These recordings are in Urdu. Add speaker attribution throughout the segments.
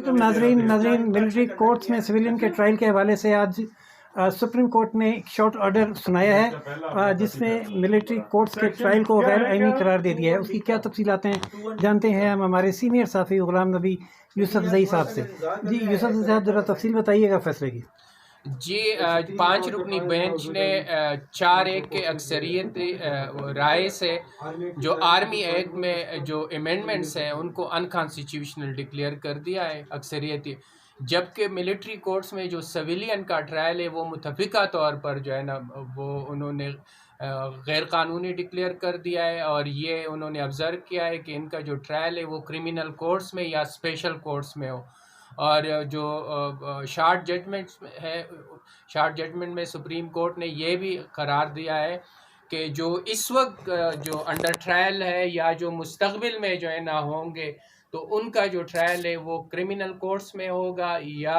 Speaker 1: ناظرین ملٹری کورٹس میں سویلین کے ٹرائل کے حوالے سے آج سپریم کورٹ نے ایک شارٹ آرڈر سنایا ہے جس میں ملٹری کورٹس کے ٹرائل کو غیر آئینی قرار دے دیا ہے. اس کی کیا تفصیلات ہیں جانتے ہیں ہم ہمارے سینئر صحافی غلام نبی یوسف زئی صاحب سے. جی یوسف زئی صاحب ذرا تفصیل بتائیے گا فیصلے کی.
Speaker 2: جی 5 رکنی بینچ نے 4-1 کے اکثریت رائے سے جو آرمی ایکٹ میں جو امینڈمنٹس ہیں ان کو انکانسٹیٹیوشنل ڈکلیئر کر دیا ہے اکثریتی، جبکہ ملٹری کورٹس میں جو سویلین کا ٹرائل ہے وہ متفقہ طور پر جو ہے نا وہ انہوں نے غیر قانونی ڈکلیئر کر دیا ہے. اور یہ انہوں نے آبزرو کیا ہے کہ ان کا جو ٹرائل ہے وہ کرمنل کورٹس میں یا اسپیشل کورٹس میں ہو. اور جو شارٹ ججمنٹ میں سپریم کورٹ نے یہ بھی قرار دیا ہے کہ جو اس وقت جو انڈر ٹرائل ہے یا جو مستقبل میں جو ہے نہ ہوں گے تو ان کا جو ٹرائل ہے وہ کرمنل کورٹس میں ہوگا یا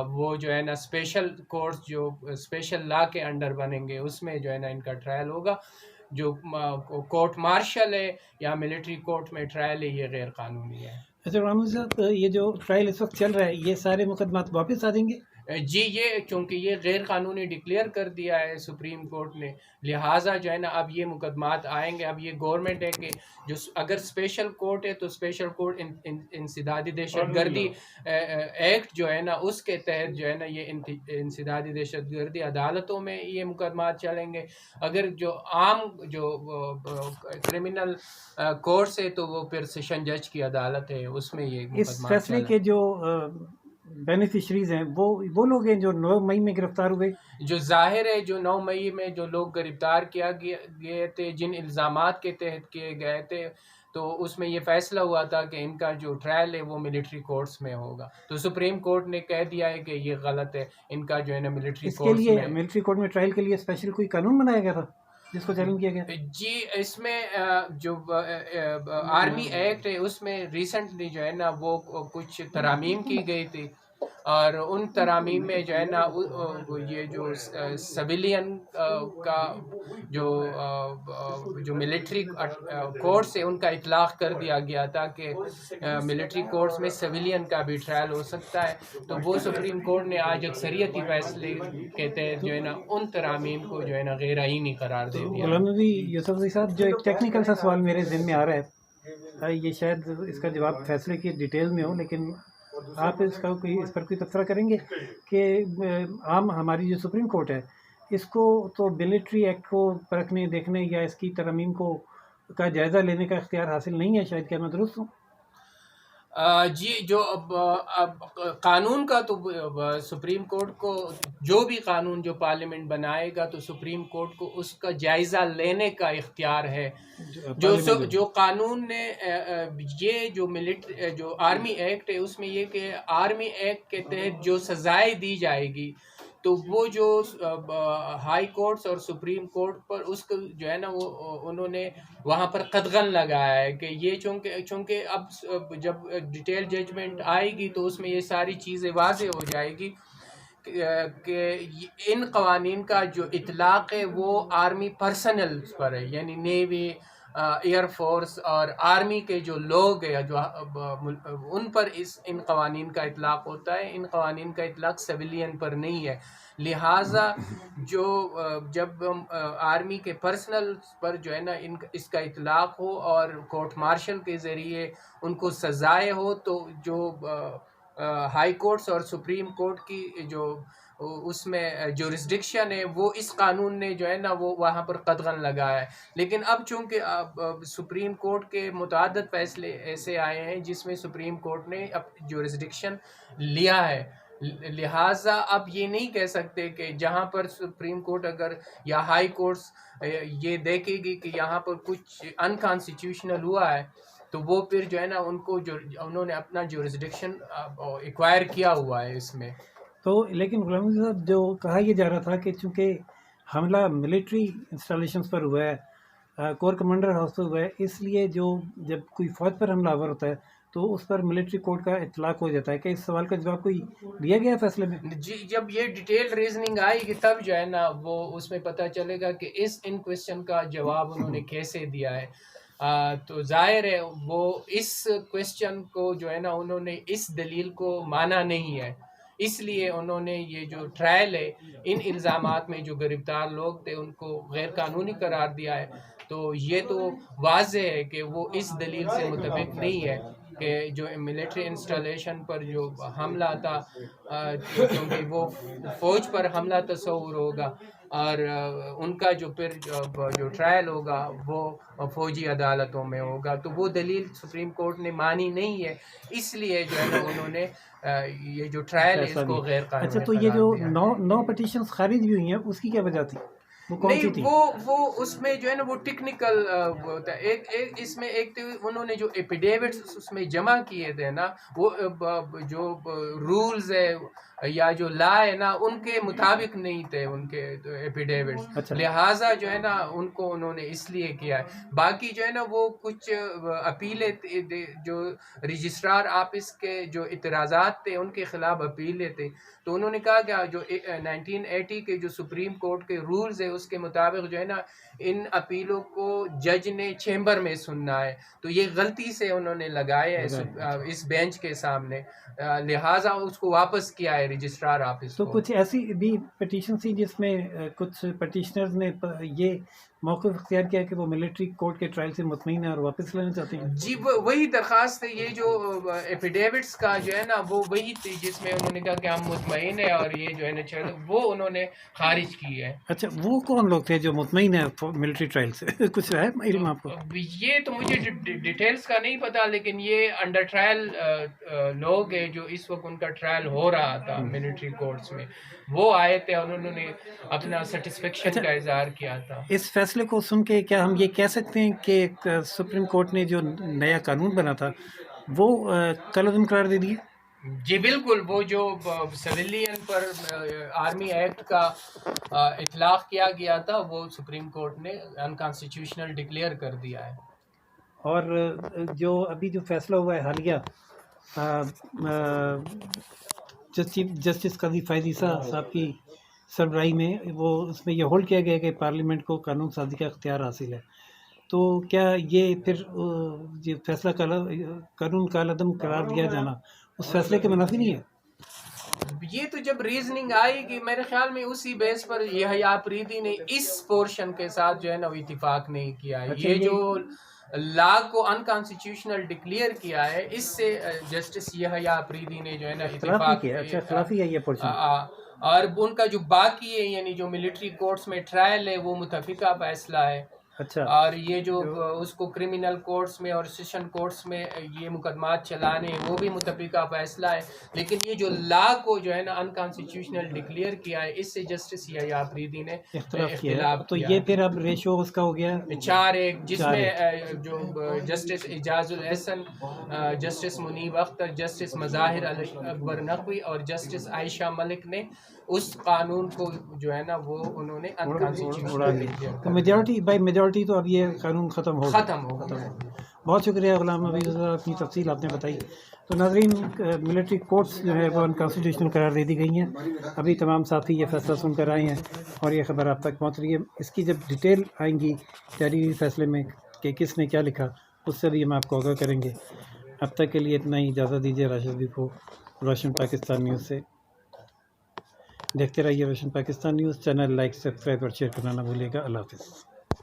Speaker 2: وہ جو ہے نا اسپیشل کورٹس جو اسپیشل لا کے انڈر بنیں گے اس میں جو ہے نا ان کا ٹرائل ہوگا. جو کورٹ مارشل ہے یا ملٹری کورٹ میں ٹرائل ہے یہ غیر قانونی ہے.
Speaker 1: اچھا غلام صاحب، یہ جو ٹرائل اس وقت چل رہا ہے یہ سارے مقدمات واپس آ جائیں گے؟
Speaker 2: جی یہ چونکہ یہ غیر قانونی ڈکلیئر کر دیا ہے سپریم کورٹ نے، لہٰذا جو ہے نا اب یہ مقدمات آئیں گے. اب یہ گورنمنٹ ہے کہ جو اگر اسپیشل کورٹ ہے تو اسپیشل کورٹ انسدادی دہشت گردی ایکٹ جو ہے نا اس کے تحت جو ہے نا یہ انسدادی دہشت گردی عدالتوں میں یہ مقدمات چلیں گے. اگر جو عام جو کرمنل کورٹس ہے تو وہ پھر سیشن جج کی عدالت ہے اس میں یہ مقدمات
Speaker 1: اس فیصلے کے جو بینیفیشریز ہیں وہ لوگ ہیں جو 9 مئی میں گرفتار ہوئے.
Speaker 2: جو ظاہر ہے جو 9 مئی میں جو لوگ گرفتار کیا گئے تھے جن الزامات کے تحت کیے گئے تھے تو اس میں یہ فیصلہ ہوا تھا کہ ان کا جو ٹرائل ہے وہ ملٹری کورٹس میں ہوگا. تو سپریم کورٹ نے کہہ دیا ہے کہ یہ غلط ہے، ان کا جو ہے نا ملٹری کورٹس میں.
Speaker 1: اس کے لیے ملٹری کورٹ میں ٹرائل کے لیے اسپیشل کوئی قانون بنایا گیا تھا جس کو چیلنج کیا گیا؟
Speaker 2: جی اس میں جو آرمی ایکٹ ہے اس میں ریسنٹلی جو ہے نا وہ کچھ ترامیم کی گئی تھی اور ان ترامیم میں جو ہے نا یہ جو سویلین کا جو ملٹری کورٹس ہے ان کا اطلاق کر دیا گیا تھا کہ ملٹری کورٹس میں سویلین کا بھی ٹرائل ہو سکتا ہے. تو وہ سپریم کورٹ نے آج اکثریتی فیصلے کے تحت جو ہے نا ان ترامیم کو جو ہے نا غیر آئینی قرار دے دیا.
Speaker 1: غلام نبی یوسف زئی صاحب، جو ایک ٹیکنیکل سا سوال میرے ذہن میں آ رہا ہے، یہ شاید اس کا جواب فیصلے کی ڈیٹیل میں ہو لیکن آپ اس پر کوئی تبصرہ کریں گے کہ عام ہماری جو سپریم کورٹ ہے اس کو تو ملٹری ایکٹ کو پرکھنے دیکھنے یا اس کی ترامیم کا جائزہ لینے کا اختیار حاصل نہیں ہے شاید. کیا میں درست ہوں؟
Speaker 2: جی جو اب قانون کا تو سپریم کورٹ کو جو بھی قانون جو پارلیمنٹ بنائے گا تو سپریم کورٹ کو اس کا جائزہ لینے کا اختیار ہے. جو قانون نے یہ جو آرمی ایکٹ ہے اس میں یہ کہ آرمی ایکٹ کے تحت جو سزائیں دی جائے گی تو وہ جو ہائی کورٹس اور سپریم کورٹ پر اس کو جو ہے نا وہ انہوں نے وہاں پر قدغن لگایا ہے کہ یہ چونکہ اب جب ڈیٹیل ججمنٹ آئے گی تو اس میں یہ ساری چیزیں واضح ہو جائے گی کہ ان قوانین کا جو اطلاق ہے وہ آرمی پرسنل پر ہے، یعنی نیوی، ایئر فورس اور آرمی کے جو لوگ ہیں جو ان پر ان قوانین کا اطلاق ہوتا ہے. ان قوانین کا اطلاق سویلین پر نہیں ہے. لہٰذا جب آرمی کے پرسنل پر جو ہے نا اس کا اطلاق ہو اور کورٹ مارشل کے ذریعے ان کو سزائے ہو تو جو ہائی کورٹس اور سپریم کورٹ کی جو اس میں جورسڈکشن ہے وہ اس قانون نے جو ہے نا وہ وہاں پر قدغن لگایا ہے. لیکن اب چونکہ سپریم کورٹ کے متعدد فیصلے ایسے آئے ہیں جس میں سپریم کورٹ نے اب جورسڈکشن لیا ہے، لہٰذا اب یہ نہیں کہہ سکتے کہ جہاں پر سپریم کورٹ اگر یا ہائی کورٹس یہ دیکھے گی کہ یہاں پر کچھ انکانسٹیٹیوشنل ہوا ہے تو وہ پھر جو ہے نا انہوں نے اپنا جورسڈکشن ایکوائر کیا ہوا ہے اس میں.
Speaker 1: تو لیکن غلام صاحب جو کہا یہ جا رہا تھا کہ چونکہ حملہ ملٹری انسٹالیشنز پر ہوا ہے، کور کمانڈر ہاؤس پر ہوا ہے، اس لیے جب کوئی فوج پر حملہ آور ہوتا ہے تو اس پر ملٹری کورٹ کا اطلاق ہو جاتا ہے. کہ اس سوال کا جواب کوئی دیا گیا فیصلے میں؟
Speaker 2: جی جب یہ ڈیٹیل ریزننگ آئے گی تب جو ہے نا وہ اس میں پتہ چلے گا کہ ان کویسچن کا جواب انہوں نے کیسے دیا ہے. تو ظاہر ہے وہ اس کویسچن کو جو ہے نا انہوں نے اس دلیل کو مانا نہیں ہے، اس لیے انہوں نے یہ جو ٹرائل ہے ان الزامات میں جو گرفتار لوگ تھے ان کو غیر قانونی قرار دیا ہے۔ تو یہ تو واضح ہے کہ وہ اس دلیل سے متفق نہیں ہے کہ جو ملٹری انسٹالیشن پر جو حملہ تھا، کیونکہ وہ فوج پر حملہ تصور ہوگا، اور ان کا جو پھر جو ٹرائل ہوگا وہ فوجی عدالتوں میں ہوگا، تو وہ دلیل سپریم کورٹ نے مانی نہیں ہے، اس لیے جو ہے نا انہوں نے یہ جو ٹرائل ہے اس کو غیر قانونی
Speaker 1: اچھا، تو یہ جو
Speaker 2: قرار دیا۔
Speaker 1: 9 پٹیشنز خارج بھی ہوئی ہیں اس کی کیا وجہ تھی؟ وہ کون سی
Speaker 2: نہیں،
Speaker 1: تھی؟
Speaker 2: وہ اس میں جو ہے نا وہ ٹیکنیکل ہوتا ہے، ایک اس میں ایک تو انہوں نے جو ایپیڈیوٹس اس میں جمع کیے تھے نا، وہ جو رولز ہے یا جو لا ہے نا ان کے مطابق نہیں تھے ان کے ایپیڈیوٹس، لہٰذا جو ہے نا ان کو انہوں نے اس لیے کیا ہے۔ باقی جو ہے نا وہ کچھ اپیلیں جو رجسٹرار آفس کے جو اعتراضات تھے ان کے خلاف اپیلیں تھے، تو انہوں نے کہا کہ جو 1980 کے جو سپریم کورٹ کے رولز ہے اس کے مطابق جو ہے نا ان اپیلوں کو جج نے چیمبر میں سننا ہے، تو یہ غلطی سے انہوں نے لگایا ہے اس بینچ کے سامنے، لہٰذا اس کو واپس کیا ہے رجسٹرار آفس
Speaker 1: تو
Speaker 2: کو۔
Speaker 1: کچھ ایسی بھی پٹیشن تھی جس میں کچھ پٹیشنرز نے یہ موقف اختیار کیا کہ وہ ملٹری کورٹ کے ٹرائل سے مطمئن ہیں اور واپس لینا چاہتے ہیں؟
Speaker 2: جی وہی درخواست ہے، یہ جو ایفیڈیوٹس کا جو ہے نا وہ وہی تھی جس میں انہوں نے کہا کہ ہم مطمئن ہیں اور یہ جو ہے نا وہ انہوں نے خارج کی ہے۔
Speaker 1: اچھا، وہ کون لوگ تھے جو مطمئن ہیں ملٹری ٹرائل سے؟ کچھ ہے علم آپ کو؟
Speaker 2: یہ تو مجھے ڈیٹیلز کا نہیں پتا، لیکن یہ انڈر ٹرائل لوگ ہیں جو اس وقت ان کا ٹرائل ہو رہا تھا ملٹری کورٹس میں، وہ آئے تھے اور انہوں نے اپنا سیٹسفیکشن کا اظہار کیا تھا۔
Speaker 1: اس فیصلے کو سن کے کیا ہم یہ کہہ سکتے ہیں کہ سپریم کورٹ نے جو نیا قانون بنا تھا وہ کالعدم قرار دے دیا؟
Speaker 2: جی بالکل، وہ جو سویلین پر آرمی ایکٹ کا اطلاق کیا گیا تھا وہ سپریم کورٹ نے انکانسٹیٹیوشنل ڈکلیئر کر دیا ہے۔
Speaker 1: اور جو ابھی جو فیصلہ ہوا ہے حالیہ چیف جسٹس قاضی فائز عیسیٰ صاحب کی سربراہی میں، وہ اس میں یہ ہولڈ کیا گیا کہ پارلیمنٹ کو قانون سازی کا اختیار حاصل ہے، تو کیا یہ پھر یہ فیصلہ قانون کالعدم قرار دیا جانا اس فیصلے کے منافی نہیں ہے؟
Speaker 2: یہ تو جب ریزننگ آئے گی میرے خیال میں اسی بیس پر یحییٰ آفریدی نے اس پورشن کے ساتھ جو ہے نا وہ اتفاق نہیں کیا ہے۔ یہ جو لا کو انکانسٹیٹیوشنل ڈکلیئر کیا ہے اس سے جسٹس یحییٰ آفریدی نے جو ہے نا اتفاق کیا۔
Speaker 1: اچھا، خلافی ہے یہ پورشن۔
Speaker 2: اور ان کا جو باقی ہے یعنی جو ملٹری کورٹس میں ٹرائل ہے وہ متفقہ فیصلہ ہے۔
Speaker 1: اچھا،
Speaker 2: اور یہ جو اس کو کرمنل کورٹس میں اور سیشن کورٹس میں یہ مقدمات چلانے وہ بھی متفقہ فیصلہ ہے، لیکن یہ جو لا کو جو ہے نا انکانسٹیٹیوشنل ڈکلیئر کیا ہے اس سے جسٹس یحییٰ آفریدی نے اختلاف کیا۔
Speaker 1: تو یہ پھر اب ریشو اس کا ہو گیا
Speaker 2: 4-1، جس میں جو جسٹس اعجاز الاحسن، جسٹس منیب اختر، جسٹس مظاہر اکبر نقوی اور جسٹس عائشہ ملک نے اس قانون کو جو ہے نا وہ انہوں نے انکانسٹیٹیوشنل ڈکلیئر کر دیا۔
Speaker 1: میجورٹی بائی میجورٹی تو اب یہ قانون ختم ہو
Speaker 2: گیا۔
Speaker 1: بہت شکریہ غلام حفیظ صاحب، اپنی تفصیل آپ نے بتائی۔ تو ناظرین، ملٹری کورٹس جو ہے وہ انکانسٹیٹیوشنل قرار دے دی گئی ہیں، ابھی تمام ساتھی یہ فیصلہ سن کر آئے ہیں اور یہ خبر آپ تک پہنچ رہی ہے۔ اس کی جب ڈیٹیل آئیں گی تحریری فیصلے میں کہ کس نے کیا لکھا، اس سے بھی ہم آپ کو آگاہ کریں گے۔ اب تک کے لیے اتنا ہی، اجازت دیجیے راشد بھی کو روشن پاکستان نیوز سے۔ دیکھتے رہیے روشن Pakistan news, channel like, subscribe اور شیئر کرنا نہ بھولیے گا۔ اللہ حافظ۔